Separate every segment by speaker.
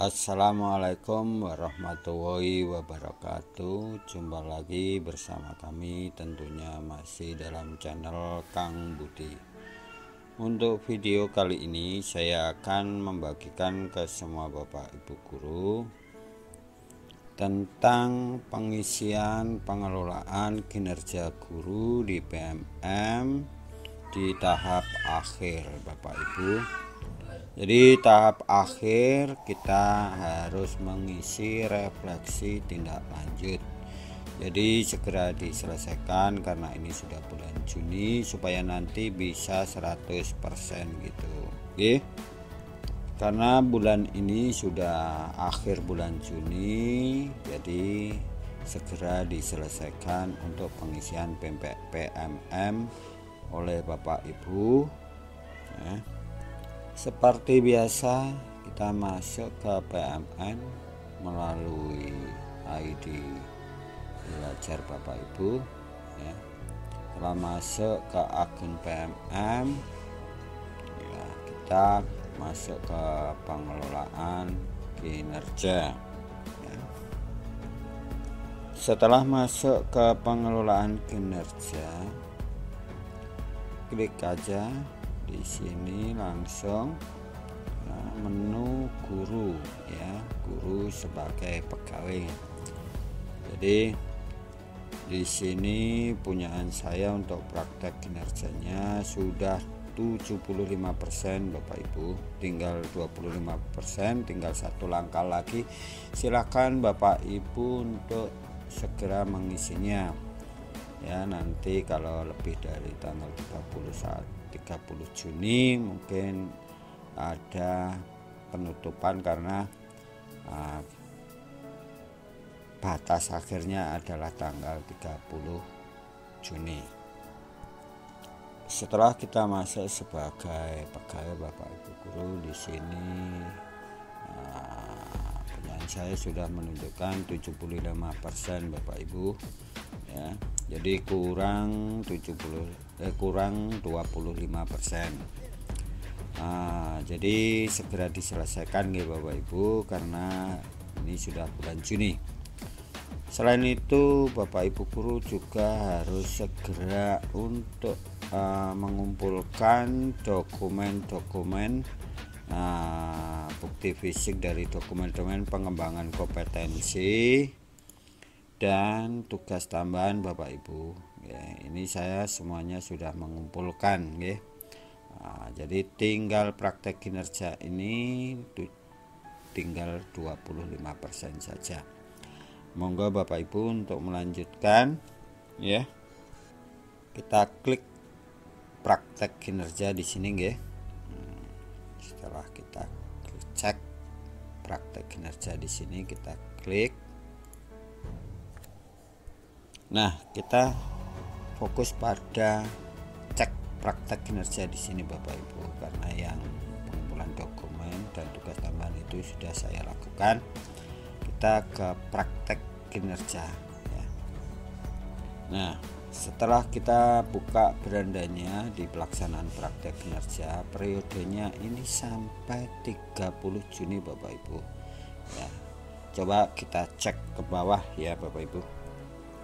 Speaker 1: Assalamualaikum warahmatullahi wabarakatuh. Jumpa lagi bersama kami, tentunya masih dalam channel Kang Budi. Untuk video kali ini saya akan membagikan ke semua Bapak Ibu guru tentang pengisian pengelolaan kinerja guru di PMM di tahap akhir Bapak Ibu. Jadi tahap akhir kita harus mengisi refleksi tindak lanjut. Jadi segera diselesaikan karena ini sudah bulan Juni supaya nanti bisa 100% gitu. Oke. Karena bulan ini sudah akhir bulan Juni, jadi segera diselesaikan untuk pengisian PMM oleh Bapak Ibu ya. Seperti biasa kita masuk ke PMM melalui ID belajar Bapak Ibu ya. Setelah masuk ke akun PMM ya, kita masuk ke pengelolaan kinerja ya. Setelah masuk ke pengelolaan kinerja, klik aja di sini langsung menu guru ya, guru sebagai pegawai. Jadi di sini punyaan saya untuk praktek kinerjanya sudah 75% Bapak Ibu, tinggal 25%, tinggal satu langkah lagi. Silakan Bapak Ibu untuk segera mengisinya ya. Nanti kalau lebih dari tanggal 30 Juni mungkin ada penutupan karena batas akhirnya adalah tanggal 30 Juni. Setelah kita masuk sebagai pegawai Bapak Ibu guru, di sini punyaan saya sudah menunjukkan 75% Bapak Ibu ya. Jadi kurang 25%. Jadi segera diselesaikan ya Bapak Ibu karena ini sudah bulan Juni. Selain itu Bapak Ibu guru juga harus segera untuk mengumpulkan dokumen-dokumen bukti fisik dari dokumen-dokumen pengembangan kompetensi dan tugas tambahan Bapak Ibu ya. Ini saya semuanya sudah mengumpulkan ya. Jadi tinggal praktek kinerja ini tinggal 25% saja. Monggo Bapak Ibu untuk melanjutkan ya. Kita klik praktek kinerja di sini ya. Setelah kita cek praktek kinerja di sini, kita klik. Nah, kita fokus pada cek praktek kinerja di sini Bapak Ibu, karena yang pengumpulan dokumen dan tugas tambahan itu sudah saya lakukan. Kita ke praktek kinerja ya. Nah, setelah kita buka berandanya di pelaksanaan praktek kinerja, periodenya ini sampai 30 Juni Bapak Ibu ya. Coba kita cek ke bawah ya Bapak Ibu.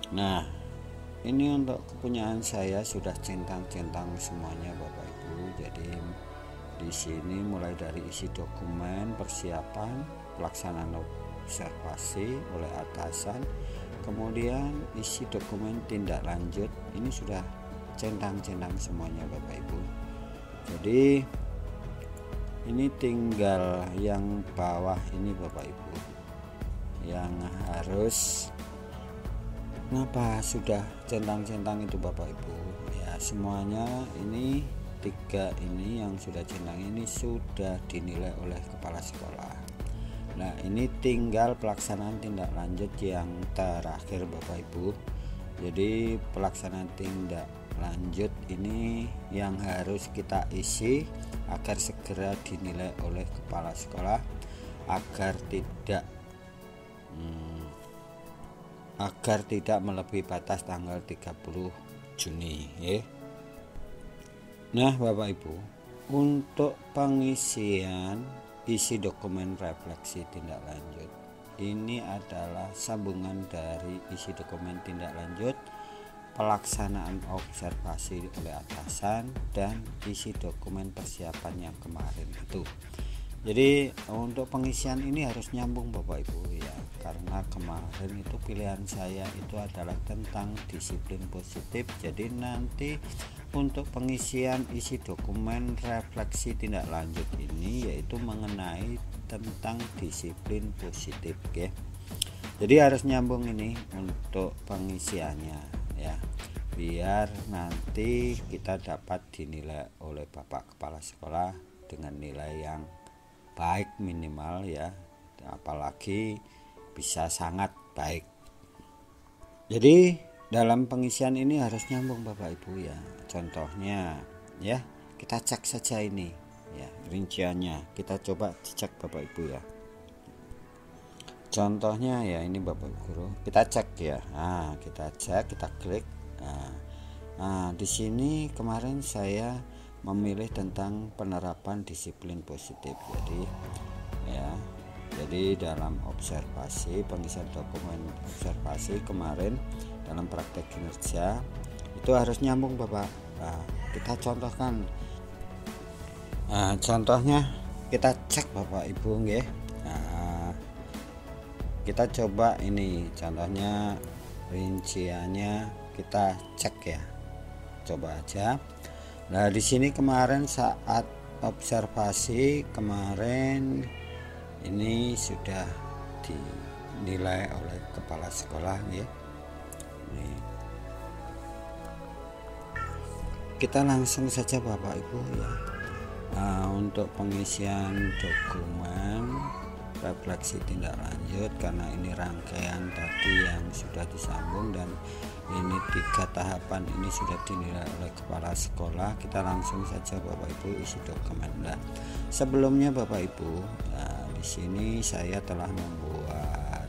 Speaker 1: Nah, ini untuk kepunyaan saya sudah centang-centang semuanya Bapak Ibu. Jadi di sini mulai dari isi dokumen persiapan pelaksanaan observasi oleh atasan, kemudian isi dokumen tindak lanjut, ini sudah centang-centang semuanya Bapak Ibu. Jadi ini tinggal yang bawah ini Bapak Ibu yang harus. Kenapa sudah centang-centang itu Bapak Ibu ya? Semuanya ini tiga ini yang sudah centang ini sudah dinilai oleh kepala sekolah. Nah, ini tinggal pelaksanaan tindak lanjut yang terakhir Bapak Ibu. Jadi pelaksanaan tindak lanjut ini yang harus kita isi agar segera dinilai oleh kepala sekolah agar tidak melebihi batas tanggal 30 Juni ya. Nah Bapak Ibu, untuk pengisian isi dokumen refleksi tindak lanjut. Ini adalah sambungan dari isi dokumen tindak lanjut, pelaksanaan observasi oleh atasan, dan isi dokumen persiapan yang kemarin itu. Jadi untuk pengisian ini harus nyambung Bapak Ibu ya, karena kemarin itu pilihan saya itu adalah tentang disiplin positif. Jadi nanti untuk pengisian isi dokumen refleksi tindak lanjut ini yaitu mengenai tentang disiplin positif ya. Jadi harus nyambung ini untuk pengisiannya ya, biar nanti kita dapat dinilai oleh Bapak Kepala Sekolah dengan nilai yang baik minimal ya, apalagi bisa sangat baik. Jadi dalam pengisian ini harus nyambung Bapak Ibu ya. Contohnya ya, kita cek saja ini ya, rinciannya kita coba cek Bapak Ibu ya. Contohnya ya ini Bapak Guru, kita cek ya. Nah, kita cek, kita klik. Nah, di sini kemarin saya memilih tentang penerapan disiplin positif. Jadi dalam observasi, pengisian dokumen observasi kemarin dalam praktek kinerja itu harus nyambung Bapak. Nah, kita contohkan. Contohnya kita cek Bapak Ibu nggih. Nah, kita coba ini contohnya, rinciannya kita cek ya. Coba aja. Nah, di sini kemarin saat observasi kemarin ini sudah dinilai oleh kepala sekolah ya. Ini. Kita langsung saja Bapak Ibu ya. Nah, untuk pengisian dokumen refleksi tindak lanjut, karena ini rangkaian tadi yang sudah disambung dan ini 3 tahapan ini sudah dinilai oleh kepala sekolah, kita langsung saja Bapak Ibu isi dokumen. Nah, sebelumnya Bapak Ibu, di sini saya telah membuat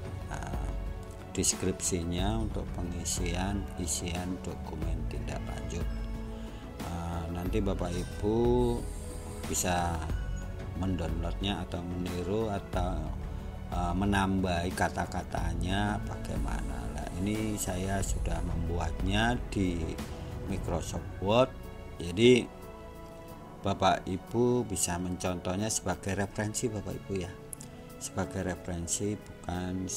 Speaker 1: deskripsinya untuk pengisian isian dokumen tindak lanjut. Nanti Bapak Ibu bisa mendownloadnya atau meniru atau menambahi kata-katanya bagaimana. Nah, ini saya sudah membuatnya di Microsoft Word. Jadi Bapak Ibu bisa mencontohnya sebagai referensi Bapak Ibu ya. Sebagai referensi, bukan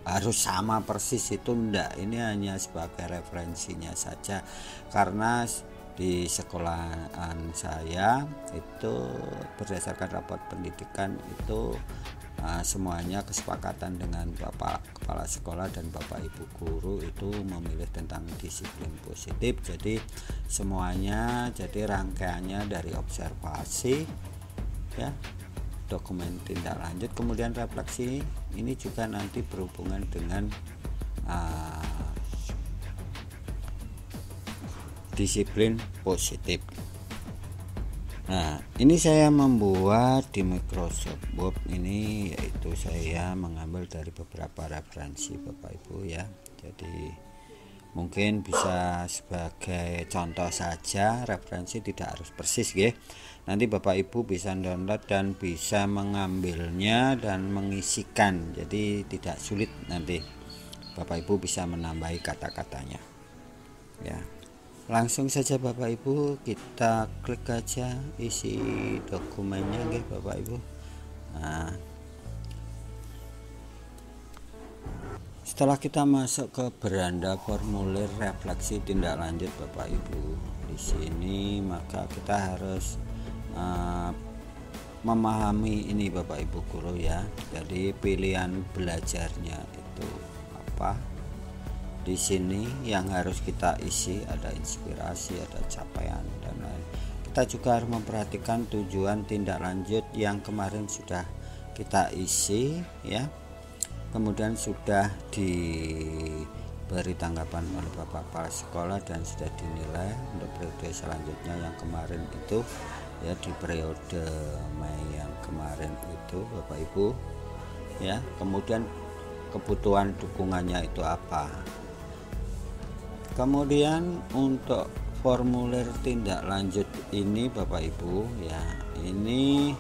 Speaker 1: harus sama persis itu enggak. Ini hanya sebagai referensinya saja, karena di sekolahan saya itu berdasarkan raport pendidikan itu semuanya kesepakatan dengan Bapak Kepala Sekolah dan Bapak Ibu Guru itu memilih tentang disiplin positif. Jadi semuanya, jadi rangkaiannya dari observasi ya, dokumen tindak lanjut, kemudian refleksi ini juga nanti berhubungan dengan disiplin positif. Nah, ini saya membuat di Microsoft Word ini, yaitu saya mengambil dari beberapa referensi Bapak Ibu ya. Jadi mungkin bisa sebagai contoh saja, referensi tidak harus persis ya. Nanti Bapak Ibu bisa download dan bisa mengambilnya dan mengisikan, jadi tidak sulit. Nanti Bapak Ibu bisa menambahi kata-katanya ya. Langsung saja Bapak Ibu, kita klik aja isi dokumennya nggih Bapak Ibu. Nah, setelah kita masuk ke beranda formulir refleksi tindak lanjut Bapak Ibu, di sini maka kita harus memahami ini Bapak Ibu Guru ya. Jadi pilihan belajarnya itu apa? Di sini yang harus kita isi ada inspirasi, ada capaian dan lain. Kita juga harus memperhatikan tujuan tindak lanjut yang kemarin sudah kita isi ya. Kemudian sudah diberi tanggapan oleh Bapak Kepala Sekolah dan sudah dinilai untuk periode selanjutnya yang kemarin itu ya, di periode Mei yang kemarin itu Bapak Ibu ya. Kemudian kebutuhan dukungannya itu apa? Kemudian untuk formulir tindak lanjut ini Bapak Ibu ya, ini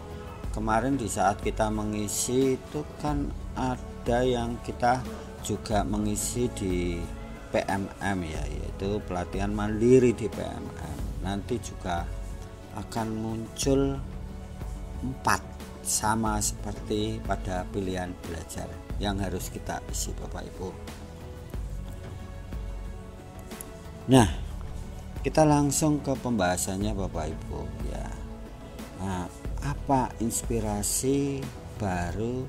Speaker 1: kemarin di saat kita mengisi itu kan ada yang kita juga mengisi di PMM ya, yaitu pelatihan mandiri di PMM. Nanti juga akan muncul 4 sama seperti pada pilihan belajar yang harus kita isi Bapak Ibu. Nah, kita langsung ke pembahasannya Bapak Ibu ya. Nah, apa inspirasi baru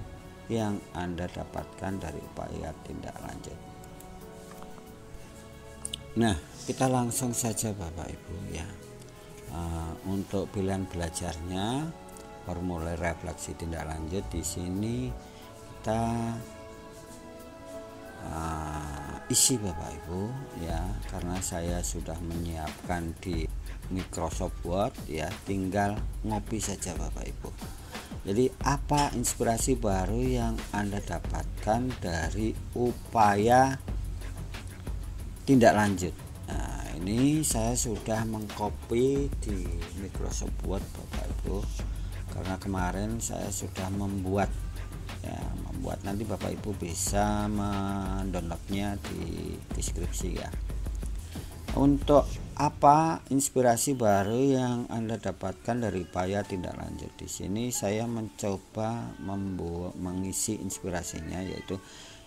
Speaker 1: yang Anda dapatkan dari upaya tindak lanjut? Nah, kita langsung saja Bapak Ibu ya. Untuk pilihan belajarnya, formulir refleksi tindak lanjut, di sini kita isi Bapak Ibu ya, karena saya sudah menyiapkan di Microsoft Word ya, tinggal ngopi saja Bapak Ibu. Jadi apa inspirasi baru yang Anda dapatkan dari upaya tindak lanjut? Nah, ini saya sudah mengcopy di Microsoft Word Bapak Ibu, karena kemarin saya sudah membuat nanti Bapak Ibu bisa mendownloadnya di deskripsi ya. Untuk apa inspirasi baru yang Anda dapatkan dari upaya tindak lanjut? Di sini saya mencoba mengisi inspirasinya, yaitu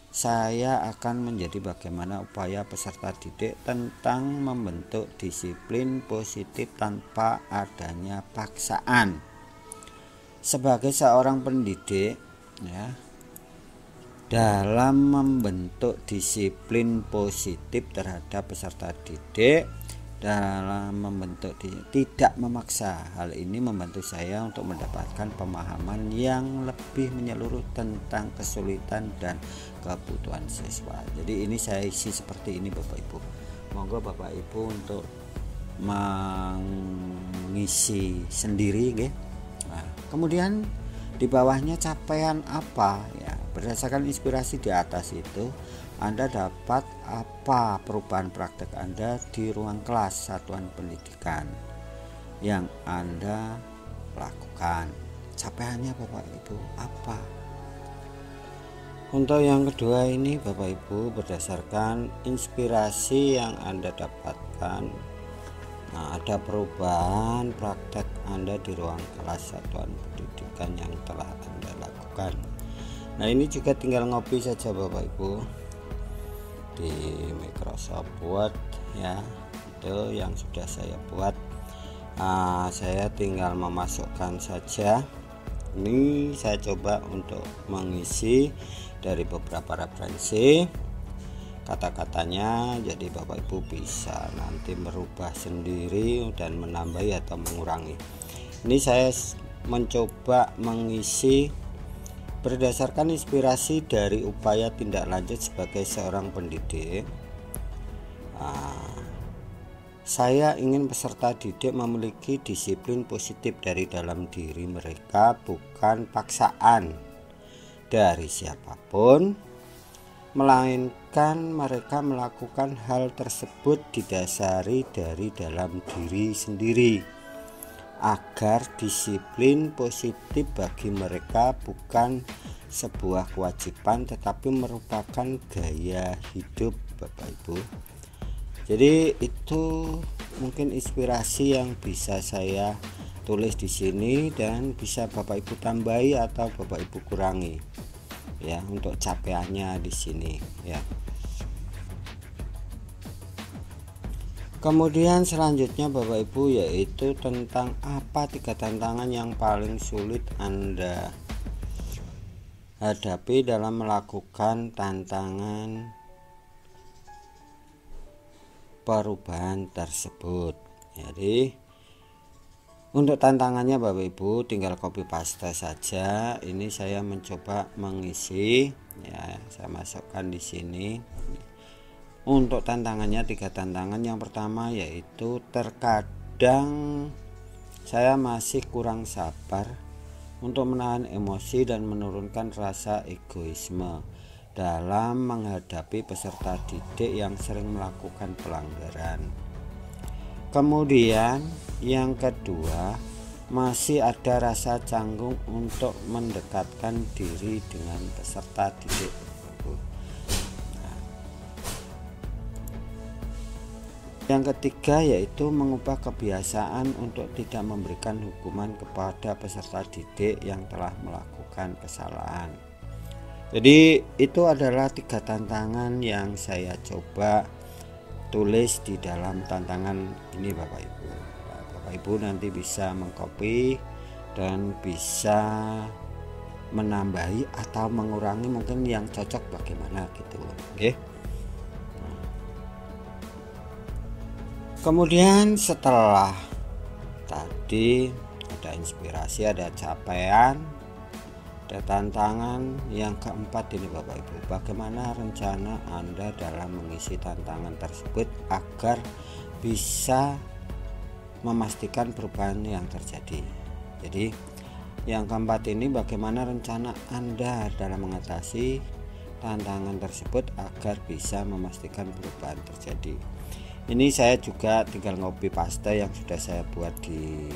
Speaker 1: saya akan menjadi bagaimana upaya peserta didik tentang membentuk disiplin positif tanpa adanya paksaan. Sebagai seorang pendidik ya, dalam membentuk disiplin positif terhadap peserta didik, dalam membentuk tidak memaksa, hal ini membantu saya untuk mendapatkan pemahaman yang lebih menyeluruh tentang kesulitan dan kebutuhan siswa. Jadi ini saya isi seperti ini Bapak Ibu. Monggo Bapak Ibu untuk mengisi sendiri nggih. Nah, kemudian di bawahnya capaian apa ya, berdasarkan inspirasi di atas itu Anda dapat apa perubahan praktek Anda di ruang kelas satuan pendidikan yang Anda lakukan. Capaiannya Bapak Ibu apa? Untuk yang kedua ini Bapak Ibu, berdasarkan inspirasi yang Anda dapatkan, nah, ada perubahan praktek Anda di ruang kelas satuan pendidikan yang telah Anda lakukan. Nah, ini juga tinggal ngopi saja Bapak Ibu di Microsoft Word ya, itu yang sudah saya buat. Saya tinggal memasukkan saja. Ini saya coba untuk mengisi dari beberapa referensi kata-katanya, jadi Bapak Ibu bisa nanti merubah sendiri dan menambahi atau mengurangi. Ini saya mencoba mengisi berdasarkan inspirasi dari upaya tindak lanjut sebagai seorang pendidik. Saya ingin peserta didik memiliki disiplin positif dari dalam diri mereka, bukan paksaan dari siapapun, melainkan mereka melakukan hal tersebut didasari dari dalam diri sendiri, agar disiplin positif bagi mereka bukan sebuah kewajiban tetapi merupakan gaya hidup Bapak Ibu. Jadi itu mungkin inspirasi yang bisa saya tulis di sini dan bisa Bapak Ibu tambahi atau Bapak Ibu kurangi ya untuk capaiannya di sini ya. Kemudian selanjutnya Bapak Ibu, yaitu tentang apa 3 tantangan yang paling sulit Anda hadapi dalam melakukan tantangan perubahan tersebut. Jadi untuk tantangannya Bapak Ibu tinggal copy paste saja. Ini saya mencoba mengisi ya, saya masukkan di sini. Untuk tantangannya 3 tantangan. Yang pertama yaitu terkadang saya masih kurang sabar untuk menahan emosi dan menurunkan rasa egoisme dalam menghadapi peserta didik yang sering melakukan pelanggaran. Kemudian yang kedua, masih ada rasa canggung untuk mendekatkan diri dengan peserta didik. Yang ketiga yaitu mengubah kebiasaan untuk tidak memberikan hukuman kepada peserta didik yang telah melakukan kesalahan. Jadi itu adalah 3 tantangan yang saya coba tulis di dalam tantangan ini Bapak Ibu. Nah, Bapak Ibu nanti bisa mengcopy dan bisa menambahi atau mengurangi mungkin yang cocok bagaimana gitu. Oke. Kemudian setelah tadi ada inspirasi, ada capaian, ada tantangan, yang keempat ini Bapak Ibu, bagaimana rencana Anda dalam mengisi tantangan tersebut agar bisa memastikan perubahan yang terjadi. Jadi yang keempat ini bagaimana rencana Anda dalam mengatasi tantangan tersebut agar bisa memastikan perubahan terjadi. Ini saya juga tinggal copy paste yang sudah saya buat di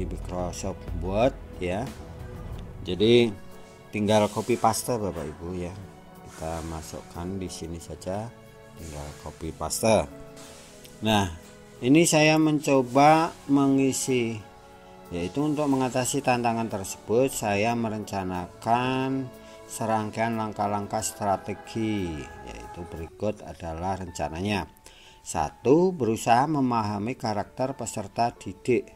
Speaker 1: Microsoft Word ya. Jadi tinggal copy paste Bapak Ibu ya. Kita masukkan di sini saja, tinggal copy paste. Nah, ini saya mencoba mengisi, yaitu untuk mengatasi tantangan tersebut saya merencanakan serangkaian langkah-langkah strategi, yaitu berikut adalah rencananya. 1. Berusaha memahami karakter peserta didik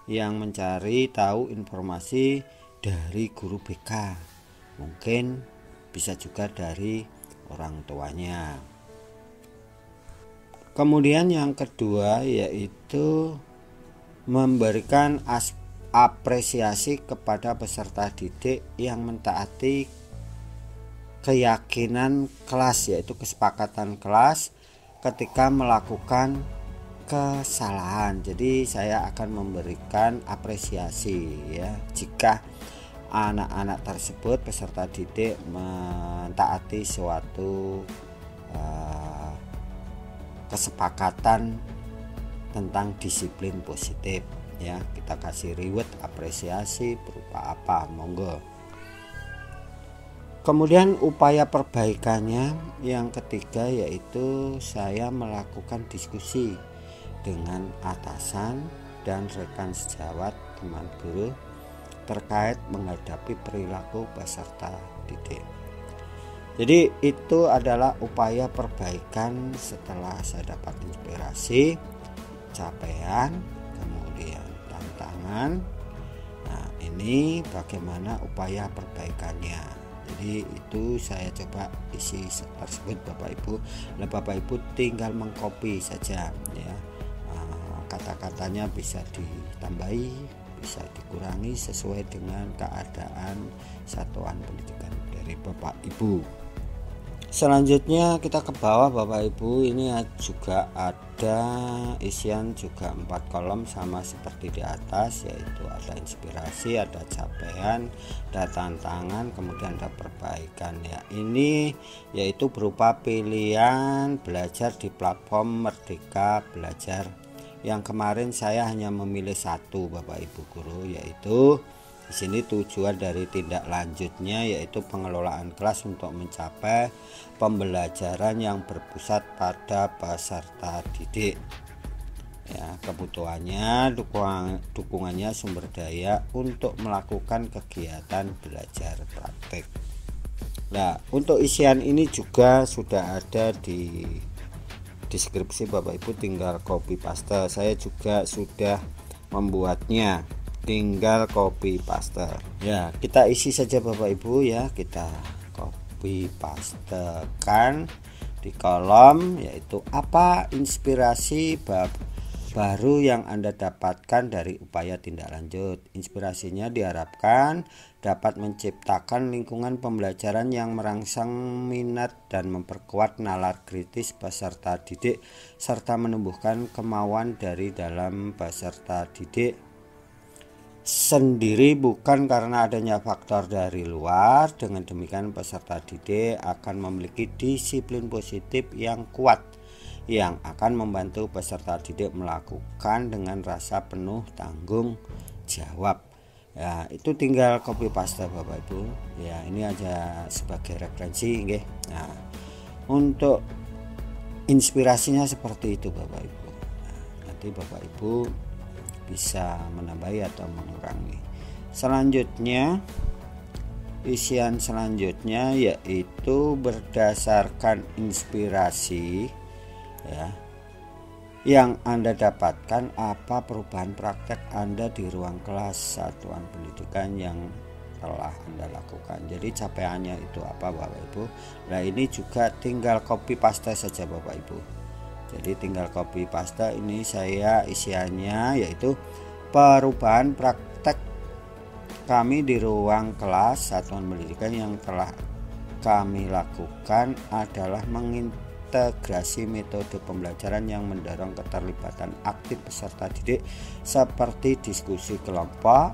Speaker 1: yang mencari tahu informasi dari guru BK, mungkin bisa juga dari orang tuanya. Kemudian yang kedua yaitu memberikan apresiasi kepada peserta didik yang mentaati keyakinan kelas, yaitu kesepakatan kelas ketika melakukan kesalahan. Jadi saya akan memberikan apresiasi ya jika anak-anak tersebut peserta didik mentaati suatu kesepakatan tentang disiplin positif ya. Kita kasih reward apresiasi berupa apa, monggo. Kemudian upaya perbaikannya yang ketiga yaitu saya melakukan diskusi dengan atasan dan rekan sejawat teman guru terkait menghadapi perilaku peserta didik. Jadi itu adalah upaya perbaikan setelah saya dapat inspirasi, capaian, kemudian tantangan. Nah, ini bagaimana upaya perbaikannya. Jadi itu saya coba isi tersebut Bapak Ibu. Nah, Bapak Ibu tinggal mengcopy saja ya. Kata-katanya bisa ditambahi, bisa dikurangi sesuai dengan keadaan satuan pendidikan dari Bapak Ibu. Selanjutnya kita ke bawah Bapak Ibu, ini juga ada isian juga 4 kolom sama seperti di atas, yaitu ada inspirasi, ada capaian, ada tantangan, kemudian ada perbaikan ya. Ini yaitu berupa pilihan belajar di platform Merdeka Belajar. Yang kemarin saya hanya memilih 1 Bapak Ibu guru, yaitu di sini tujuan dari tindak lanjutnya yaitu pengelolaan kelas untuk mencapai pembelajaran yang berpusat pada peserta didik. Ya, kebutuhannya dukungannya sumber daya untuk melakukan kegiatan belajar praktik. Nah, untuk isian ini juga sudah ada di deskripsi Bapak Ibu, tinggal copy paste. Saya juga sudah membuatnya, tinggal copy paste ya. Kita isi saja Bapak Ibu ya, kita copy pastekan di kolom, yaitu apa inspirasi baru yang Anda dapatkan dari upaya tindak lanjut. Inspirasinya diharapkan dapat menciptakan lingkungan pembelajaran yang merangsang minat dan memperkuat nalar kritis peserta didik serta menumbuhkan kemauan dari dalam peserta didik sendiri, bukan karena adanya faktor dari luar. Dengan demikian peserta didik akan memiliki disiplin positif yang kuat yang akan membantu peserta didik melakukan dengan rasa penuh tanggung dijawab. Ya, itu tinggal copy paste Bapak Ibu. Ya, ini aja sebagai referensi nggih. Nah, untuk inspirasinya seperti itu Bapak Ibu. Nah, nanti Bapak Ibu bisa menambahi atau mengurangi. Selanjutnya, isian selanjutnya yaitu berdasarkan inspirasi ya yang Anda dapatkan, apa perubahan praktek Anda di ruang kelas satuan pendidikan yang telah Anda lakukan. Jadi capaiannya itu apa Bapak Ibu. Nah, ini juga tinggal copy paste saja Bapak Ibu. Jadi tinggal copy paste, ini saya isiannya yaitu perubahan praktek kami di ruang kelas satuan pendidikan yang telah kami lakukan adalah integrasi metode pembelajaran yang mendorong keterlibatan aktif peserta didik seperti diskusi kelompok,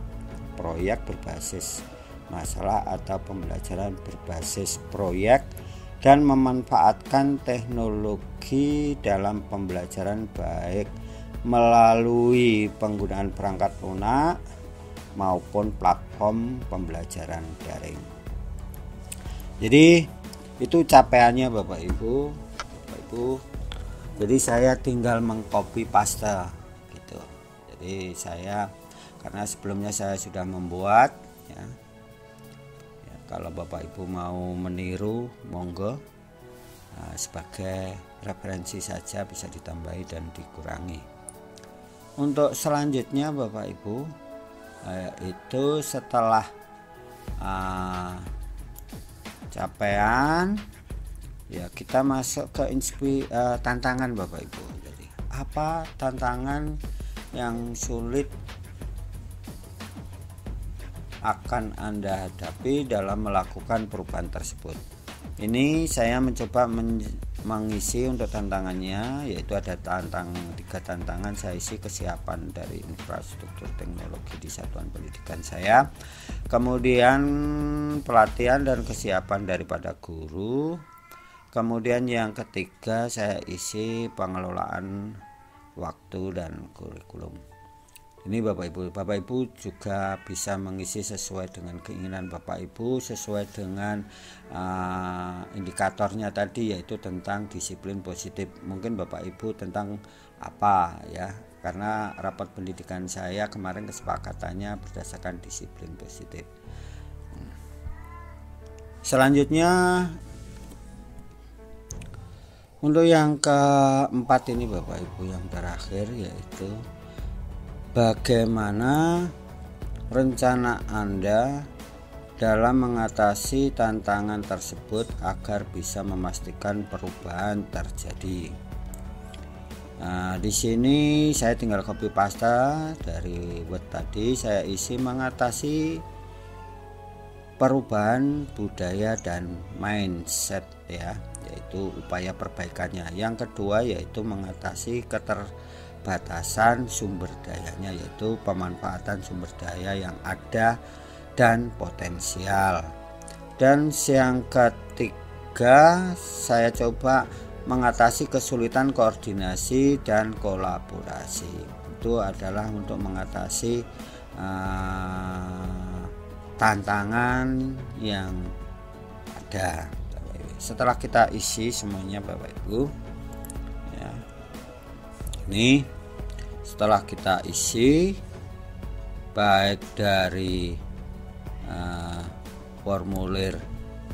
Speaker 1: proyek berbasis masalah atau pembelajaran berbasis proyek, dan memanfaatkan teknologi dalam pembelajaran baik melalui penggunaan perangkat lunak maupun platform pembelajaran daring. Jadi itu capaiannya Bapak Ibu. Jadi saya tinggal mengcopy paste gitu. Jadi saya, karena sebelumnya saya sudah membuat ya, kalau Bapak Ibu mau meniru monggo, sebagai referensi saja, bisa ditambahi dan dikurangi. Untuk selanjutnya Bapak Ibu, itu setelah capaian ya, kita masuk ke tantangan Bapak Ibu. Jadi apa tantangan yang sulit akan Anda hadapi dalam melakukan perubahan tersebut? Ini saya mencoba mengisi untuk tantangannya, yaitu ada 3 tantangan. Saya isi kesiapan dari infrastruktur teknologi di satuan pendidikan saya, kemudian pelatihan dan kesiapan daripada guru, kemudian yang ketiga saya isi pengelolaan waktu dan kurikulum. Ini Bapak Ibu juga bisa mengisi sesuai dengan keinginan Bapak Ibu, sesuai dengan indikatornya tadi, yaitu tentang disiplin positif. Mungkin Bapak Ibu tentang apa ya, karena rapat pendidikan saya kemarin kesepakatannya berdasarkan disiplin positif. Selanjutnya untuk yang keempat ini Bapak Ibu, yang terakhir, yaitu bagaimana rencana Anda dalam mengatasi tantangan tersebut agar bisa memastikan perubahan terjadi. Nah, di sini saya tinggal copy paste dari Word tadi, saya isi mengatasi perubahan budaya dan mindset ya, yaitu upaya perbaikannya. Yang kedua yaitu mengatasi keterbatasan sumber dayanya, yaitu pemanfaatan sumber daya yang ada dan potensial. Dan yang ketiga saya coba mengatasi kesulitan koordinasi dan kolaborasi. Itu adalah untuk mengatasi tantangan yang ada. Setelah kita isi semuanya Bapak Ibu ya, ini setelah kita isi baik dari formulir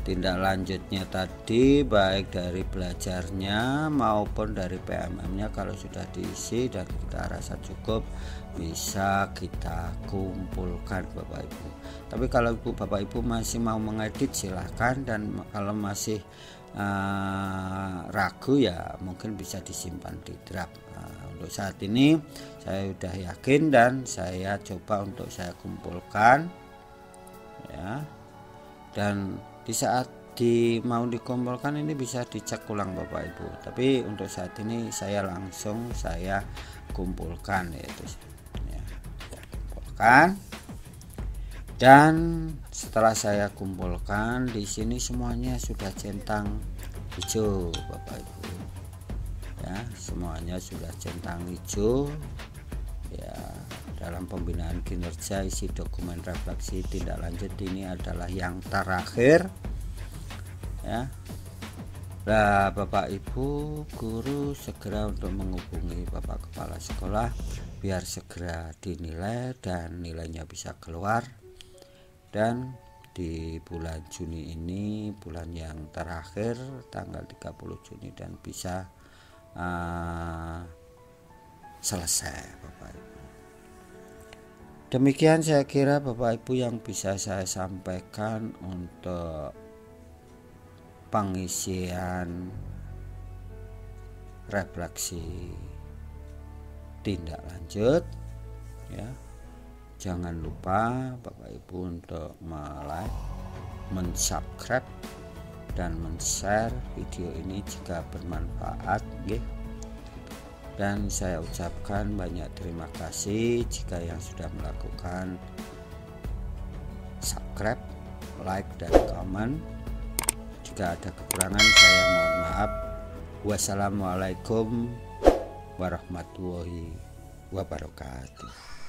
Speaker 1: tindak lanjutnya tadi, baik dari belajarnya maupun dari PMM-nya, kalau sudah diisi dan kita rasa cukup, bisa kita kumpulkan Bapak Ibu. Tapi kalau Bapak Ibu masih mau mengedit silahkan, dan kalau masih ragu ya mungkin bisa disimpan di draft. Untuk saat ini saya sudah yakin dan saya coba untuk saya kumpulkan ya, dan di saat mau dikumpulkan ini bisa dicek ulang Bapak Ibu, tapi untuk saat ini saya langsung saya kumpulkan, yaitu ya, kumpulkan. Dan setelah saya kumpulkan, di sini semuanya sudah centang hijau Bapak Ibu ya, semuanya sudah centang hijau ya. dalam pembinaan kinerja. Isi dokumen refleksi tindak lanjut ini adalah yang terakhir ya. Nah, Bapak Ibu guru segera untuk menghubungi Bapak Kepala Sekolah biar segera dinilai dan nilainya bisa keluar. Dan di bulan Juni ini, bulan yang terakhir tanggal 30 Juni, dan bisa selesai Bapak Ibu. Demikian saya kira Bapak Ibu yang bisa saya sampaikan untuk pengisian refleksi tindak lanjut ya. Jangan lupa Bapak Ibu untuk like, mensubscribe dan men-share video ini jika bermanfaat ya. Dan saya ucapkan banyak terima kasih jika yang sudah melakukan subscribe, like, dan komen. Jika ada kekurangan saya mohon maaf. Wassalamualaikum warahmatullahi wabarakatuh.